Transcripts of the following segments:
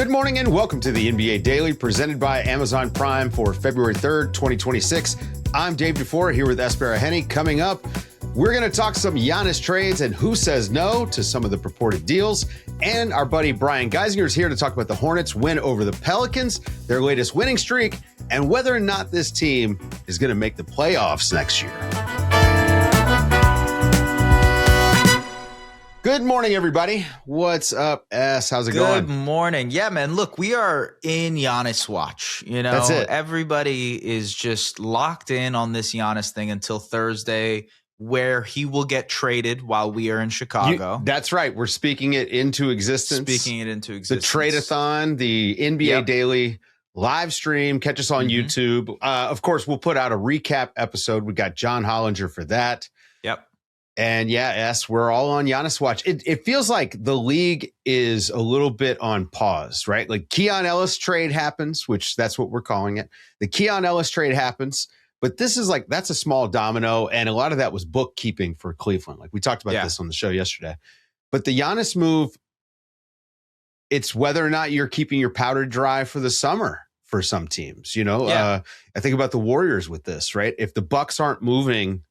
Good morning and welcome to the NBA Daily presented by Amazon Prime for February 3rd, 2026. I'm Dave DuFour here with Es Baraheni. Coming up, we're going to talk some Giannis trades and who says no to some of the purported deals. And our buddy Brian Geisinger is here to talk about the Hornets' win over the Pelicans, their latest winning streak, and whether or not this team is going to make the playoffs next year. Good morning, everybody. What's up, S? How's it going? Good morning. Yeah, man. Look, we are in Giannis watch. You know, That's it. Everybody is just locked in on this Giannis thing until Thursday, where he will get traded while we are in Chicago. That's right. We're speaking it into existence. The trade-a-thon, the NBA Daily live stream. Catch us on YouTube. Of course, we'll put out a recap episode. We got John Hollinger for that. Yep. And yeah, S, we're all on Giannis watch. It feels like the league is a little bit on pause, right? Like Keon Ellis trade happens, which that's what we're calling it. The Keon Ellis trade happens, but this is like, that's a small domino. And a lot of that was bookkeeping for Cleveland. Like we talked about this on the show yesterday. But the Giannis move, it's whether or not you're keeping your powder dry for the summer for some teams. You know, I think about the Warriors with this, right? If the Bucks aren't moving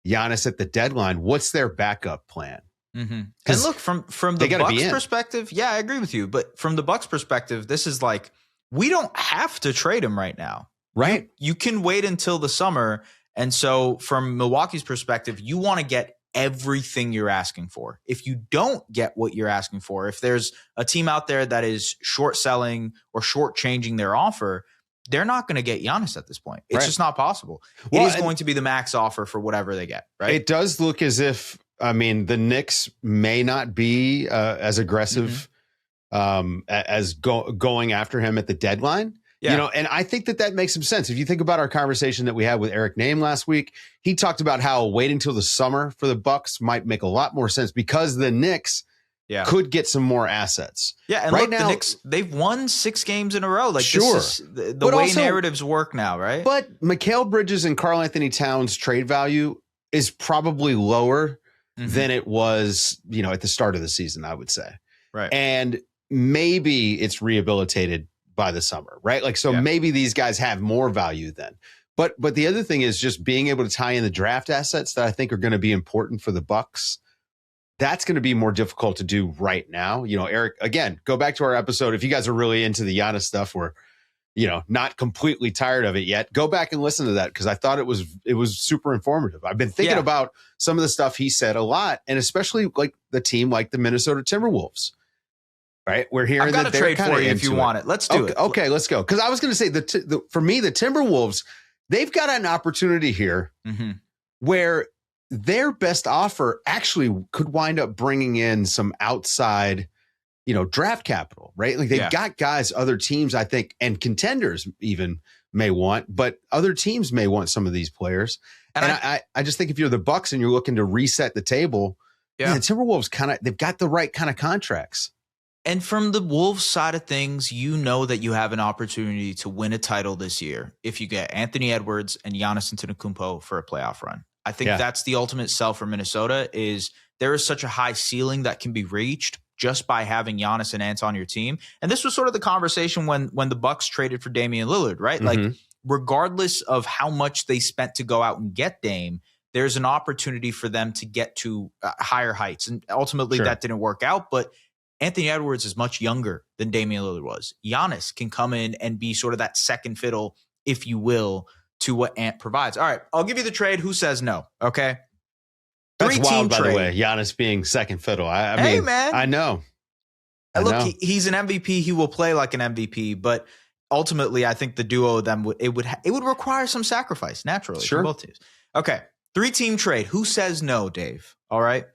Giannis at the deadline, what's their backup plan? And look, from the Bucks perspective, I agree with you. But from the Bucks perspective, this is like, we don't have to trade him right now. Right. You can wait until the summer. And so from Milwaukee's perspective, you want to get everything you're asking for. If you don't get what you're asking for, if there's a team out there that is short selling or short changing their offer, they're not going to get Giannis at this point. It's just not possible. It is going to be the max offer for whatever they get, right? It does look as if, I mean, the Knicks may not be as aggressive as going after him at the deadline. You know, and I think that makes some sense. If you think about our conversation that we had with Eric Name last week, he talked about how waiting till the summer for the Bucks might make a lot more sense because the Knicks could get some more assets. Yeah, and right look, now, the Knicks, they've won 6 games in a row. Like, sure. This is the way also, narratives work now, right? But Mikal Bridges and Karl Anthony Towns' trade value is probably lower than it was, you know, at the start of the season, I would say. Right. And maybe it's rehabilitated by the summer, right? Like, so maybe these guys have more value then. But the other thing is just being able to tie in the draft assets that I think are going to be important for the Bucks. That's going to be more difficult to do right now. You know, Eric, again, go back to our episode. If you guys are really into the Giannis stuff, we're, you know, not completely tired of it yet. Go back and listen to that because I thought it was super informative. I've been thinking about some of the stuff he said a lot, and especially like the team like the Minnesota Timberwolves. Right, we're hearing that they're trade for you if you want it. Let's do it. Okay, let's go. Because I was going to say for me, the Timberwolves, they've got an opportunity here where their best offer actually could wind up bringing in some outside, you know, draft capital, right? Like they've got guys other teams, I think, and contenders even may want, but other teams may want some of these players. And I just think if you're the Bucks and you're looking to reset the table, the Timberwolves they've got the right kind of contracts. And from the Wolves side of things, you know that you have an opportunity to win a title this year if you get Anthony Edwards and Giannis Antetokounmpo for a playoff run. I think that's the ultimate sell for Minnesota is there is such a high ceiling that can be reached just by having Giannis and Ant on your team. And this was sort of the conversation when the Bucks traded for Damian Lillard, right? Like regardless of how much they spent to go out and get Dame, there's an opportunity for them to get to higher heights. And ultimately that didn't work out, but Anthony Edwards is much younger than Damian Lillard was. Giannis can come in and be sort of that second fiddle, if you will, to what Ant provides. All right, I'll give you the trade. Who says no? Okay. That's wild, by the way, Giannis being second fiddle. I mean, man. I know. Look, he's an MVP. He will play like an MVP, but ultimately, I think the duo of them, it would require some sacrifice, naturally, for both teams. Okay, 3-team trade. Who says no, Dave? All right.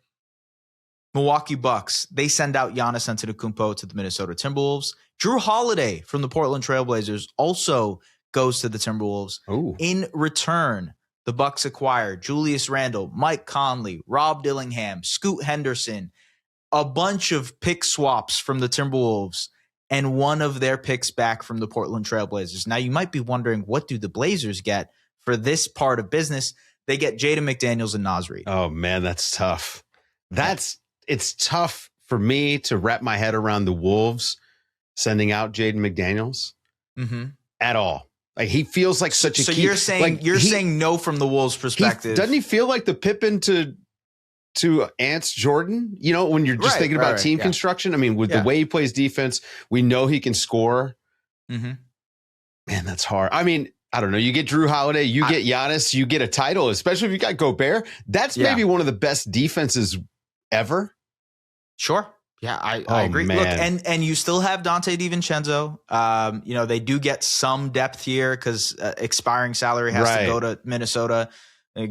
Milwaukee Bucks, they send out Giannis Antetokounmpo to the Minnesota Timberwolves. Jrue Holiday from the Portland Trailblazers also goes to the Timberwolves. Ooh. In return, the Bucks acquire Julius Randle, Mike Conley, Rob Dillingham, Scoot Henderson, a bunch of pick swaps from the Timberwolves, and one of their picks back from the Portland Trailblazers. Now, you might be wondering, what do the Blazers get for this part of business? They get Jaden McDaniels and Naz Reid. Oh, man, that's tough. It's tough for me to wrap my head around the Wolves sending out Jaden McDaniels at all. Like he feels like such a so key. You're saying like saying no from the Wolves' perspective. Doesn't he feel like the Pippen to Ants Jordan? You know, when you're just thinking about team construction. I mean, with the way he plays defense, we know he can score. Man, that's hard. I mean, I don't know. You get Jrue Holiday, you get Giannis, you get a title, especially if you got Gobert. That's maybe one of the best defenses ever. Sure. Yeah, I agree. Man. Look, and you still have Dante DiVincenzo. You know, they do get some depth here because expiring salary has to go to Minnesota.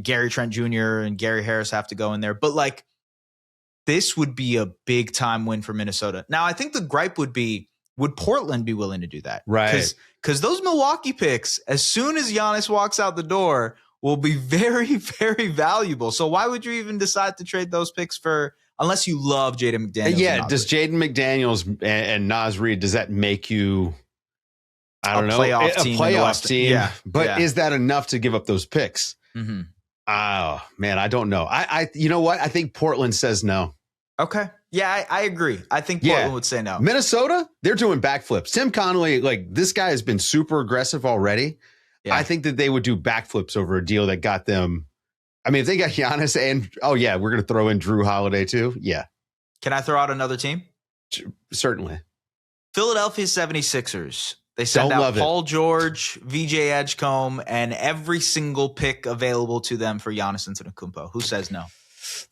Gary Trent Jr. and Gary Harris have to go in there. But like, this would be a big time win for Minnesota. Now, I think the gripe would be, would Portland be willing to do that? Right. Because those Milwaukee picks, as soon as Giannis walks out the door, will be very, very valuable. So why would you even decide to trade those picks for, unless you love Jaden McDaniels? Yeah, does Jaden McDaniels and Naz Reid, does that make you, I don't know, a playoff team? Yeah. But is that enough to give up those picks? Oh, man, I don't know. I you know what? I think Portland says no. Okay. Yeah, I agree. I think Portland would say no. Minnesota, they're doing backflips. Tim Connolly, like this guy has been super aggressive already. Yeah. I think that they would do backflips over a deal that got them. I mean, if they got Giannis and, we're going to throw in Jrue Holiday too. Yeah. Can I throw out another team? Certainly. Philadelphia 76ers. They send out Paul George, VJ Edgecombe, and every single pick available to them for Giannis Antetokounmpo. Who says no?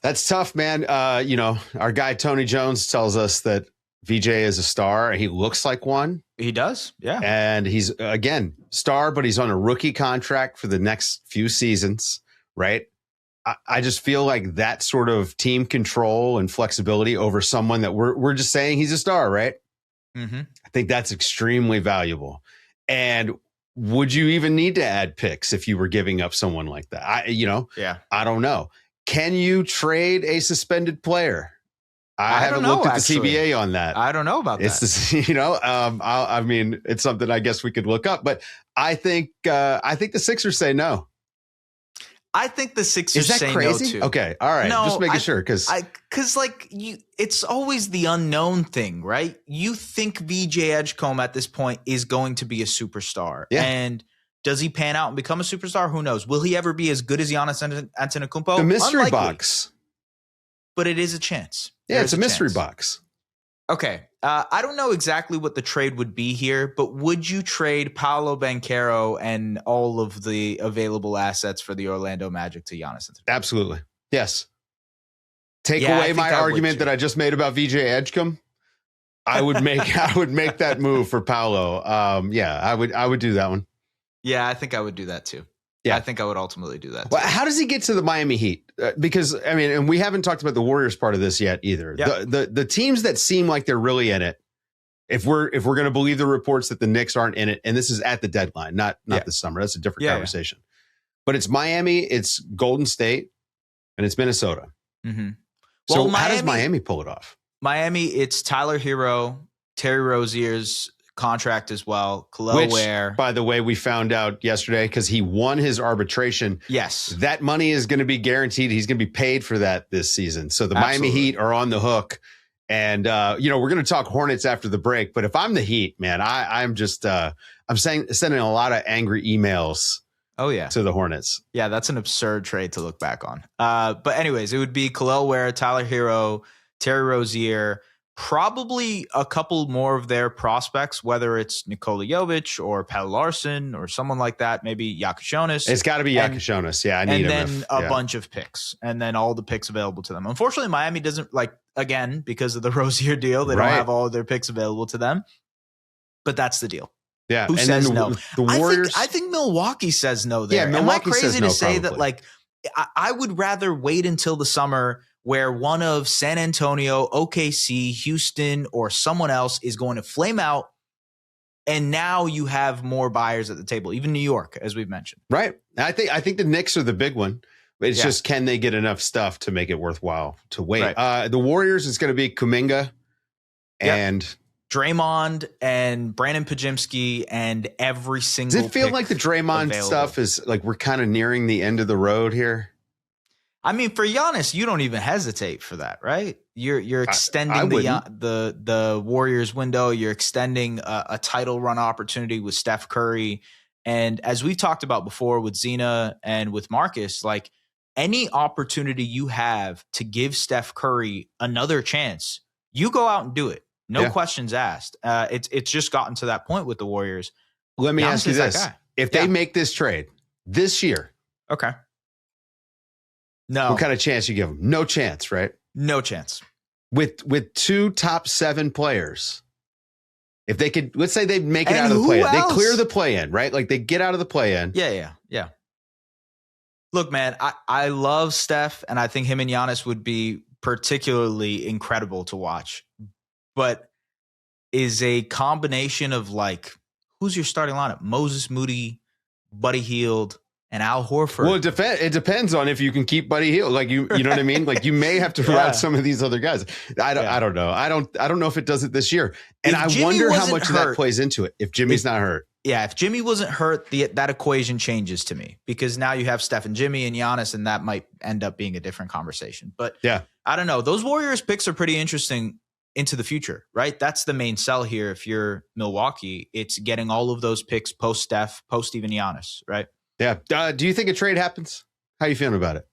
That's tough, man. You know, our guy Tony Jones tells us that VJ is a star and he looks like one. He does, yeah. And he's, again, star, but he's on a rookie contract for the next few seasons, right? I just feel like that sort of team control and flexibility over someone that we're just saying he's a star, right? I think that's extremely valuable. And would you even need to add picks if you were giving up someone like that? I don't know. Can you trade a suspended player? I haven't looked at the CBA on that. I don't know about that. It's I mean, it's something I guess we could look up, but I think the Sixers say no. I think the Sixers say crazy? No too. Okay, all right, just making sure because it's always the unknown thing, right? You think VJ Edgecombe at this point is going to be a superstar, and does he pan out and become a superstar? Who knows? Will he ever be as good as Giannis Antetokounmpo? The mystery box, but it is a chance. Yeah, it's a mystery box. Okay. I don't know exactly what the trade would be here, but would you trade Paolo Banchero and all of the available assets for the Orlando Magic to Giannis Antetokounmpo? Absolutely. Yes. Take away my argument that I just made about VJ Edgecombe. I would make that move for Paolo. I would do that one. Yeah, I think I would do that too. Yeah, I think I would ultimately do that. Well, how does he get to the Miami Heat? Because I mean, and we haven't talked about the Warriors part of this yet either. Yeah. The teams that seem like they're really in it. If we're going to believe the reports that the Knicks aren't in it, and this is at the deadline, not this summer. That's a different conversation. But it's Miami, it's Golden State, and it's Minnesota. So how does Miami pull it off? Miami, it's Tyler Hero, Terry Rozier's contract as well. Ware. By the way, we found out yesterday because he won his arbitration. Yes. That money is going to be guaranteed. He's going to be paid for that this season. So the Miami Heat are on the hook. And, we're going to talk Hornets after the break. But if I'm the Heat, man, I'm just I'm sending a lot of angry emails. Oh, yeah. To the Hornets. Yeah, that's an absurd trade to look back on. But anyways, it would be Khalil Ware, Tyler Hero, Terry Rozier, probably a couple more of their prospects, whether it's Nikola Jovic or Pat Larson or someone like that, maybe Yakashonis. It's got to be Yakashonis. Yeah, I need him. And then a bunch of picks, and then all the picks available to them. Unfortunately, Miami doesn't, again, because of the Rozier deal, they don't have all of their picks available to them. But that's the deal. Yeah. Who says no? The Warriors. I think Milwaukee says no there. Yeah, Milwaukee Am I crazy says no, to say probably. that, I would rather wait until the summer where one of San Antonio, OKC, Houston, or someone else is going to flame out, and now you have more buyers at the table, even New York, as we've mentioned. Right. I think the Knicks are the big one. It's just, can they get enough stuff to make it worthwhile to wait? Right. The Warriors is going to be Kuminga and Draymond and Brandon Pajimski and every single. Does it feel like the Draymond stuff is like we're kind of nearing the end of the road here? I mean, for Giannis, you don't even hesitate for that, right? You're extending the Warriors window. You're extending a title run opportunity with Steph Curry. And as we've talked about before with Zena and with Marcus, like any opportunity you have to give Steph Curry another chance, you go out and do it. No questions asked. It's just gotten to that point with the Warriors. Let me ask you this. If they make this trade this year. Okay. No. What kind of chance you give them? No chance, right? No chance. With 2 top 7 players. If they could, let's say they make it out of the play-in. They clear the play-in, right? Like they get out of the play-in. Yeah. Look, man, I love Steph, and I think him and Giannis would be particularly incredible to watch. But is a combination of like, who's your starting lineup? Moses Moody, Buddy Hield, and Al Horford. Well, it depends on if you can keep Buddy Hield. Like you know what I mean? Like you may have to ride some of these other guys. I don't know. I don't know if it does it this year. And I wonder how much of that plays into it if Jimmy's not hurt. Yeah, if Jimmy wasn't hurt, that equation changes to me because now you have Steph and Jimmy and Giannis, and that might end up being a different conversation. But I don't know. Those Warriors picks are pretty interesting into the future, right? That's the main sell here. If you're Milwaukee, it's getting all of those picks post Steph, post even Giannis, right? Yeah. Do you think a trade happens? How are you feeling about it?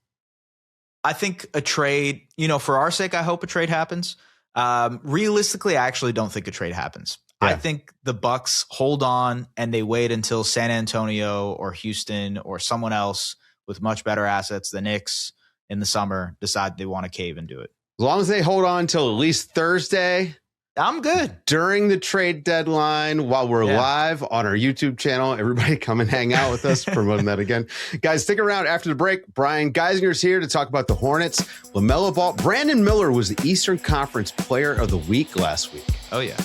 I think a trade, for our sake, I hope a trade happens. Realistically, I actually don't think a trade happens. I think the Bucks hold on and they wait until San Antonio or Houston or someone else with much better assets, the Knicks, in the summer decide they want to cave and do it. As long as they hold on till at least Thursday, I'm good. During the trade deadline, while we're live on our YouTube channel, everybody come and hang out with us, promoting that again. Guys, stick around after the break. Brian Geisinger's here to talk about the Hornets. LaMelo Ball. Brandon Miller was the Eastern Conference Player of the Week last week. Oh, yeah.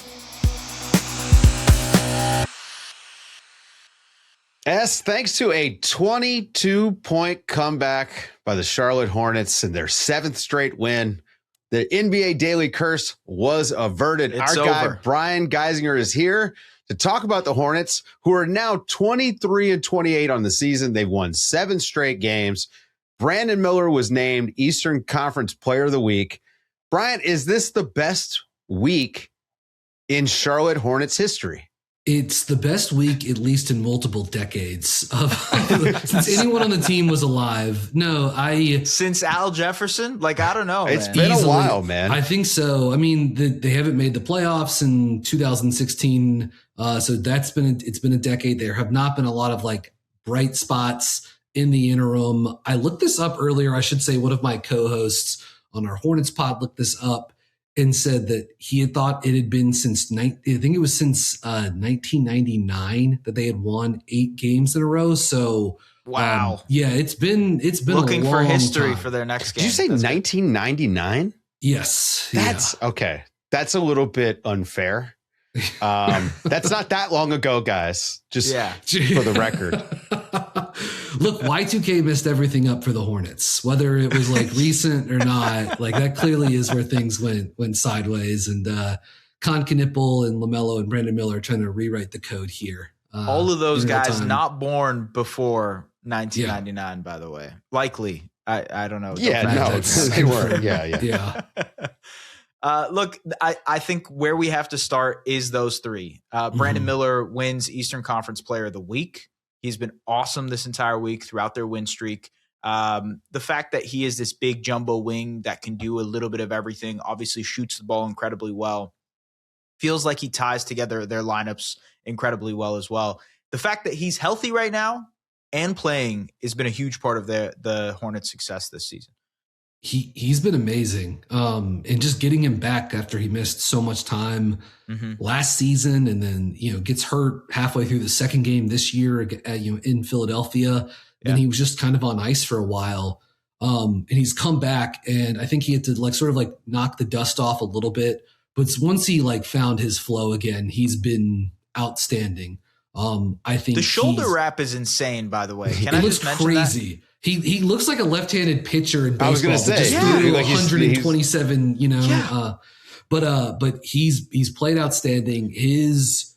Thanks to a 22-point comeback by the Charlotte Hornets and their 7th straight win, the NBA Daily Curse was averted. It's Our guy, over. Brian Geisinger, is here to talk about the Hornets, who are now 23-28 on the season. They've won 7 straight games. Brandon Miller was named Eastern Conference Player of the Week. Brian, is this the best week in Charlotte Hornets history? It's the best week, at least in multiple decades, since anyone on the team was alive. No, since Al Jefferson, I don't know. It's been a while, man. I think so. I mean, they haven't made the playoffs in 2016, so it's been a decade. There have not been a lot of bright spots in the interim. I looked this up earlier. I should say one of my co-hosts on our Hornets pod looked this up and said that he had thought it had been since 1999 that they had won 8 games in a row. So wow, it's been looking a long for history time. For their next game. Did you say 1999? Yes, that's okay. That's a little bit unfair. That's not that long ago, guys. Just for the record. Look, Y2K messed everything up for the Hornets, whether it was recent or not. That clearly is where things went sideways. And Con Knipple and LaMelo and Brandon Miller are trying to rewrite the code here. All of those guys not born before 1999, by the way. Likely. I don't know. Yeah, no, they were. Yeah. Look, I think where we have to start is those 3. Brandon Miller wins Eastern Conference Player of the Week. He's been awesome this entire week throughout their win streak. The fact that he is this big jumbo wing that can do a little bit of everything, obviously shoots the ball incredibly well, feels like he ties together their lineups incredibly well as well. The fact that he's healthy right now and playing has been a huge part of the Hornets' success this season. He's been amazing. And just getting him back after he missed so much time last season and then, gets hurt halfway through the second game this year in Philadelphia. And he was just kind of on ice for a while. And he's come back and I think he had to knock the dust off a little bit. But once he found his flow again, he's been outstanding. I think the shoulder wrap is insane, by the way. Can I just mention crazy. That? He looks like a left-handed pitcher in baseball. I was going to say, just 127, but he's played outstanding. He's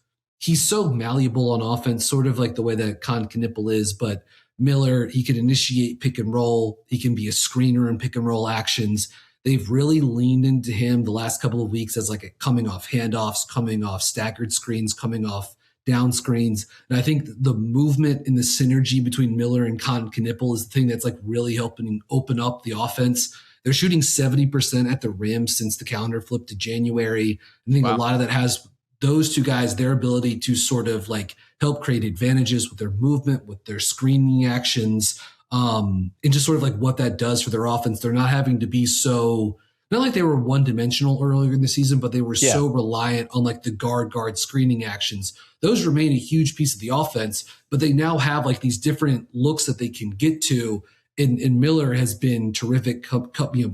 so malleable on offense, sort of like the way that Con Knipple is, but Miller, he can initiate pick and roll. He can be a screener in pick and roll actions. They've really leaned into him the last couple of weeks as like a coming off handoffs, coming off staggered screens, coming off down screens. And I think the movement and the synergy between Miller and Knipple is the thing that's like really helping open up the offense. They're shooting 70% at the rim since the calendar flipped to January. I think a lot of that has those two guys, their ability to sort of like help create advantages with their movement, with their screening actions, and just sort of like what that does for their offense. They're not having to be so, not like they were one-dimensional earlier in the season, but they were so reliant on like the guard screening actions. Those remain a huge piece of the offense, but they now have like these different looks that they can get to. And Miller has been terrific,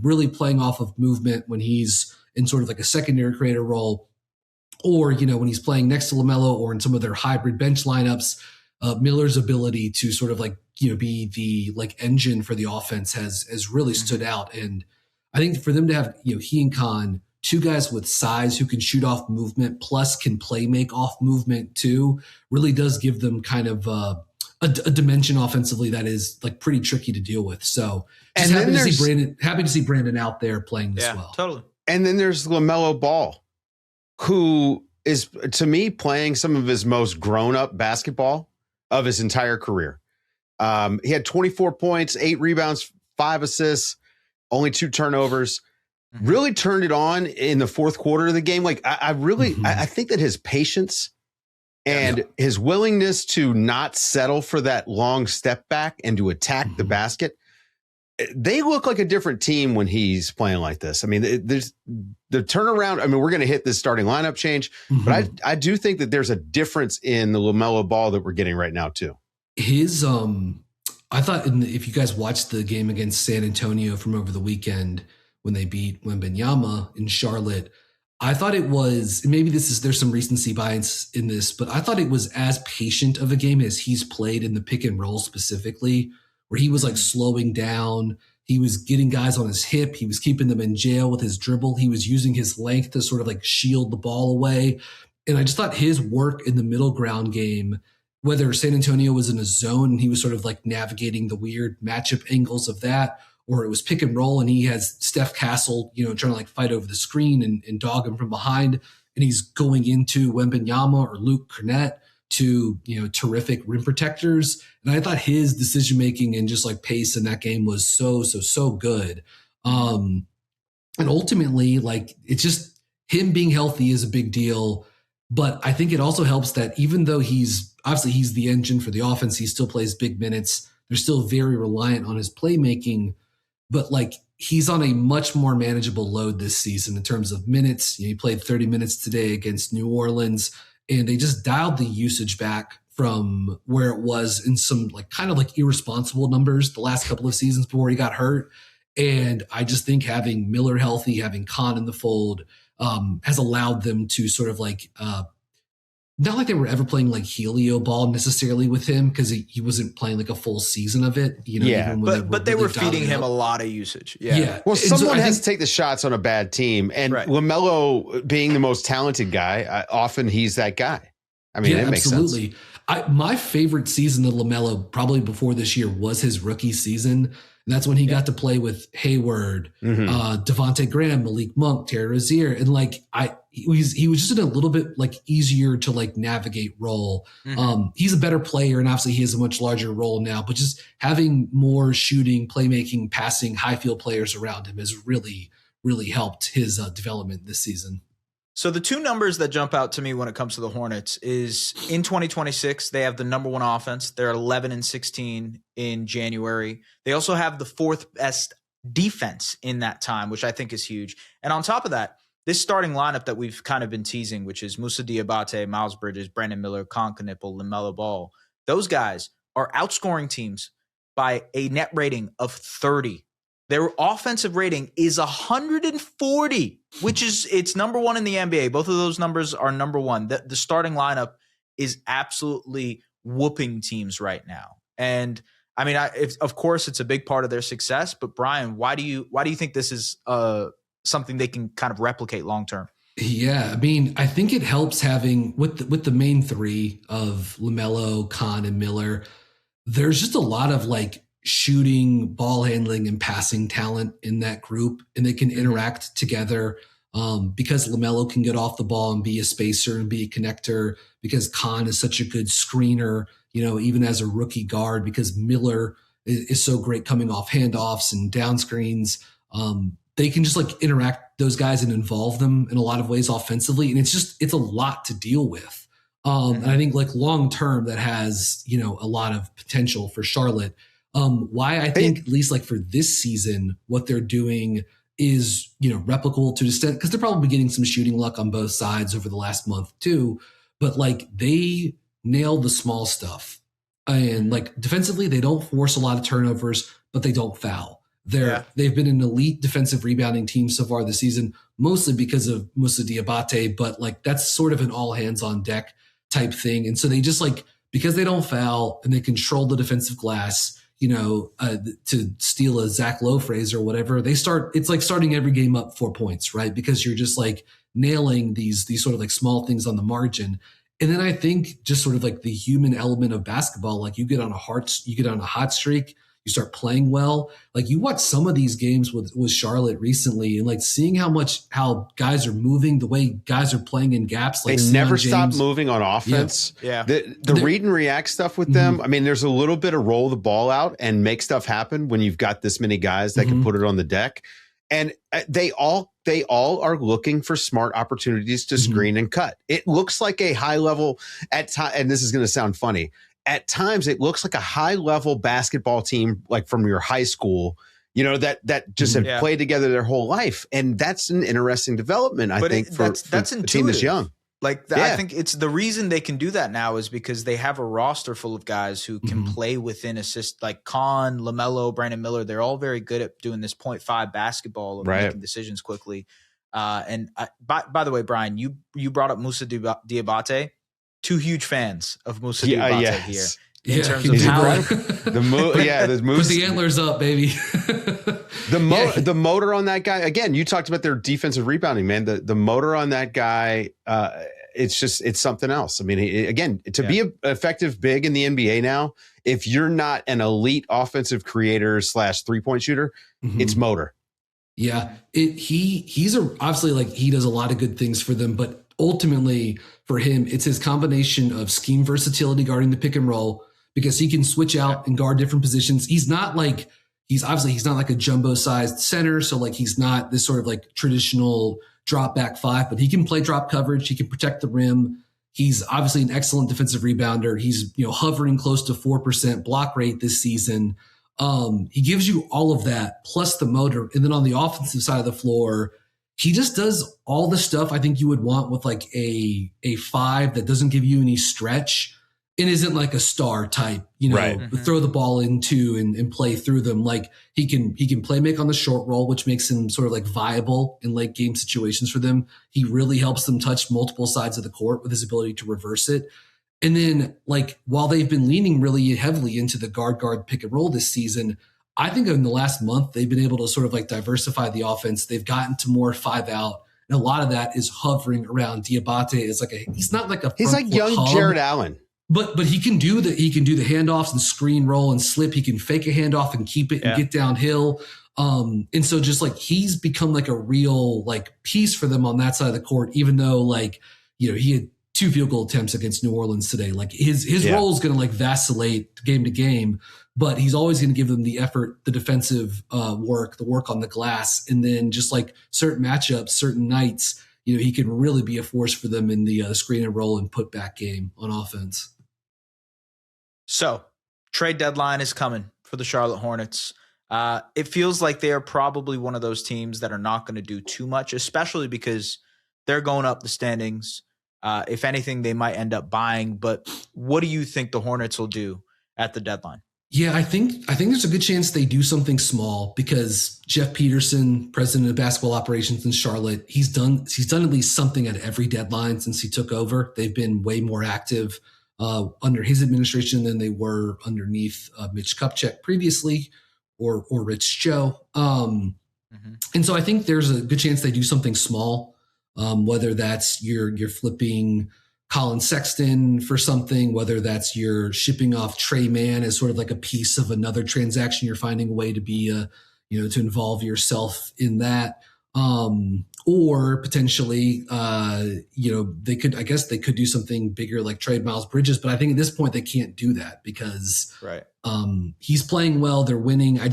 really playing off of movement when he's in sort of like a secondary creator role, or, when he's playing next to LaMelo or in some of their hybrid bench lineups. Miller's ability to sort of like, be the like engine for the offense has really stood out. And I think for them to have, he and Khan, two guys with size who can shoot off movement plus can play make off movement too, really does give them kind of a dimension offensively that is like pretty tricky to deal with. So just happy to see Brandon out there playing this well. Totally. And then there's LaMelo Ball, who is, to me, playing some of his most grown-up basketball of his entire career. He had 24 points, 8 rebounds, 5 assists, only 2 turnovers. Really turned it on in the fourth quarter of the game. Like I think that his patience and his willingness to not settle for that long step back and to attack the basket, they look like a different team when he's playing like this. I mean, there's the turnaround. I mean, we're going to hit this starting lineup change, but I do think that there's a difference in the LaMelo Ball that we're getting right now too. His, I thought if you guys watched the game against San Antonio from over the weekend when they beat Wembanyama in Charlotte, I thought it was, maybe there's some recency bias in this, but I thought it was as patient of a game as he's played in the pick and roll specifically, where he was like slowing down. He was getting guys on his hip. He was keeping them in jail with his dribble. He was using his length to sort of like shield the ball away. And I just thought his work in the middle ground game, whether San Antonio was in a zone and he was sort of like navigating the weird matchup angles of that, or it was pick and roll and he has Steph Castle, trying to like fight over the screen and dog him from behind. And he's going into Wembanyama or Luke Cornett to, terrific rim protectors. And I thought his decision-making and just like pace in that game was so good. And ultimately, like, it's just him being healthy is a big deal. But I think it also helps that even though he's the engine for the offense, he still plays big minutes. They're still very reliant on his playmaking, but like he's on a much more manageable load this season in terms of minutes. He played 30 minutes today against New Orleans, and they just dialed the usage back from where it was in some like kind of like irresponsible numbers the last couple of seasons before he got hurt. And I just think having Miller healthy, having Khan in the fold, has allowed them to sort of like, not like they were ever playing like Helio ball necessarily with him, because he wasn't playing like a full season of it. But they were feeding him a lot of usage. Yeah. Well, someone has to take the shots on a bad team, and LaMelo being the most talented guy, often he's that guy. I mean, it makes sense. My favorite season of LaMelo probably before this year was his rookie season. And that's when he got to play with Hayward, Devontae Graham, Malik Monk, Terry Rozier. And like, he was just in a little bit like easier to like navigate role. He's a better player, and obviously he has a much larger role now, but just having more shooting, playmaking, passing, high field players around him has really, really helped his development this season. So the two numbers that jump out to me when it comes to the Hornets is in 2026, they have the number 1 offense. They're 11-16 in January. They also have the 4th best defense in that time, which I think is huge. And on top of that, this starting lineup that we've kind of been teasing, which is Moussa Diabate, Miles Bridges, Brandon Miller, Knipple, LaMelo Ball, those guys are outscoring teams by a net rating of 30. Their offensive rating is 140, which is it's number 1 in the NBA. Both of those numbers are number 1. The starting lineup is absolutely whooping teams right now. And I mean, of course, it's a big part of their success. But Brian, why do you think this is something they can kind of replicate long term? Yeah, I mean, I think it helps having with the main 3 of LaMelo, Khan, and Miller. there's just a lot of like shooting, ball handling, and passing talent in that group, and they can interact together. Because LaMelo can get off the ball and be a spacer and be a connector, because Khan is such a good screener, even as a rookie guard, because Miller is so great coming off handoffs and down screens. They can just like interact those guys and involve them in a lot of ways offensively. And it's a lot to deal with. And I think like long term that has, a lot of potential for Charlotte. Why I think at least like for this season, what they're doing is, replicable to an extent, because they're probably getting some shooting luck on both sides over the last month too. But like they nail the small stuff, and like defensively, they don't force a lot of turnovers, but they don't foul. They've been an elite defensive rebounding team so far this season, mostly because of Moussa Diabate, but like that's sort of an all hands on deck type thing. And so they just like, because they don't foul and they control the defensive glass, to steal a Zach Lowe phrase or whatever, it's like starting every game up 4 points, right? Because you're just like nailing these sort of like small things on the margin. And then I think just sort of like the human element of basketball, like you get on a hot streak, you start playing well. Like you watch some of these games with Charlotte recently, and like seeing how guys are moving, the way guys are playing in gaps. Like they never stop moving on offense. Yeah. The read and react stuff with them. I mean, there's a little bit of roll the ball out and make stuff happen when you've got this many guys that can put it on the deck. And they all are looking for smart opportunities to screen and cut. It looks like a high level at time, and this is going to sound funny. At times, it looks like a high-level basketball team, like from your high school, that just have played together their whole life, and that's an interesting development. I think that's a team that's young. I think it's the reason they can do that now is because they have a roster full of guys who can play within assist, like Khan, LaMelo, Brandon Miller. They're all very good at doing this 0.5 basketball of making decisions quickly. And by the way, Brian, you brought up Moussa Diabate. Two huge fans of Moussa Diabate here. In terms of talent. Put the antlers up, baby. The motor on that guy, again, you talked about their defensive rebounding, man. The motor on that guy, it's something else. I mean, to be an effective big in the NBA now, if you're not an elite offensive creator / 3-point shooter, it's motor. Yeah. He's obviously like he does a lot of good things for them, but ultimately for him, it's his combination of scheme versatility guarding the pick and roll, because he can switch out and guard different positions. He's not like a jumbo sized center. So like, he's not this sort of like traditional drop back 5, but he can play drop coverage. He can protect the rim. He's obviously an excellent defensive rebounder. He's, hovering close to 4% block rate this season. He gives you all of that plus the motor. And then on the offensive side of the floor, he just does all the stuff I think you would want with like a 5 that doesn't give you any stretch and isn't like a star type, throw the ball into and play through them. Like he can play make on the short roll, which makes him sort of like viable in late game situations for them. He really helps them touch multiple sides of the court with his ability to reverse it. And then like, while they've been leaning really heavily into the guard pick and roll this season, I think in the last month, they've been able to sort of like diversify the offense. They've gotten to more 5 out. And a lot of that is hovering around Diabate. He's not like he's like young hub, Jared Allen. But he can do the handoffs and screen roll and slip. He can fake a handoff and keep it and get downhill. And so just like he's become like a real like piece for them on that side of the court, even though like, he had 2 field goal attempts against New Orleans today. Like his role is going to like vacillate game to game, but he's always going to give them the effort, the defensive work, the work on the glass. And then just like certain matchups, certain nights, he can really be a force for them in the screen and roll and put back game on offense. So trade deadline is coming for the Charlotte Hornets. It feels like they are probably one of those teams that are not going to do too much, especially because they're going up the standings. If anything, they might end up buying. But what do you think the Hornets will do at the deadline? Yeah, I think there's a good chance they do something small, because Jeff Peterson, president of basketball operations in Charlotte, he's done at least something at every deadline since he took over. They've been way more active under his administration than they were underneath Mitch Kupchak previously, or Rich Joe. And so I think there's a good chance they do something small, whether that's you're flipping Colin Sexton for something, whether that's you're shipping off Trey Mann as sort of like a piece of another transaction, you're finding a way to be to involve yourself in that. Or potentially, they could do something bigger like trade Miles Bridges, but I think at this point they can't do that because he's playing well, they're winning. I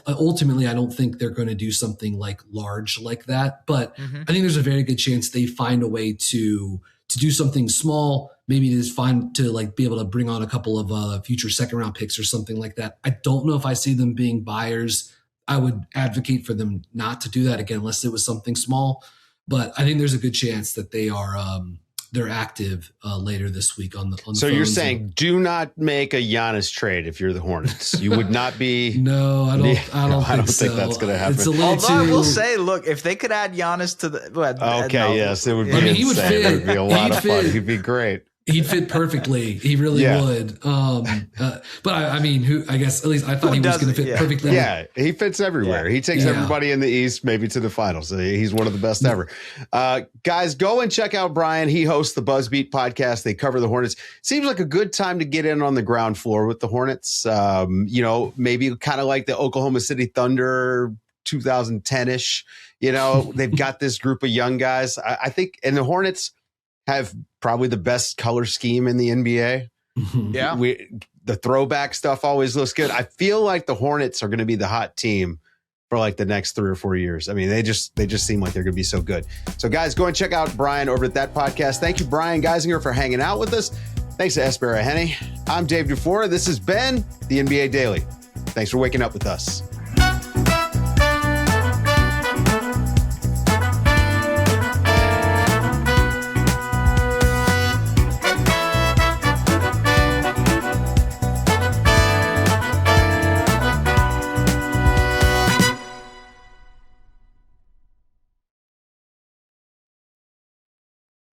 ultimately, I don't think they're going to do something like large like that, but I think there's a very good chance they find a way to do something small, maybe to find to like be able to bring on a couple of future second round picks or something like that. I don't know if I see them being buyers. I would advocate for them not to do that again, unless it was something small. But I think there's a good chance that they're active later this week on the. So you're saying do not make a Giannis trade if you're the Hornets. You would not be. No, I don't think that's going to happen. Although I will say, look, if they could add Giannis to the. Yes, it would be. I mean, he would fit. It would be a lot of fun. He'd be great. He'd fit perfectly. He really would. But I mean, I guess at least I thought he was going to fit perfectly. Yeah, he fits everywhere. He takes everybody in the East, maybe to the finals. He's one of the best ever. Guys, go and check out Brian. He hosts the Buzzbeat podcast. They cover the Hornets. Seems like a good time to get in on the ground floor with the Hornets. Maybe kind of like the Oklahoma City Thunder 2010-ish. They've got this group of young guys. I think, and the Hornets have probably the best color scheme in the NBA. Yeah. The throwback stuff always looks good. I feel like the Hornets are going to be the hot team for like the next 3 or 4 years. I mean, they just seem like they're going to be so good. So guys, go and check out Brian over at that podcast. Thank you, Brian Geisinger, for hanging out with us. Thanks to Es Baraheni. I'm Dave DuFour. This has been the NBA Daily. Thanks for waking up with us.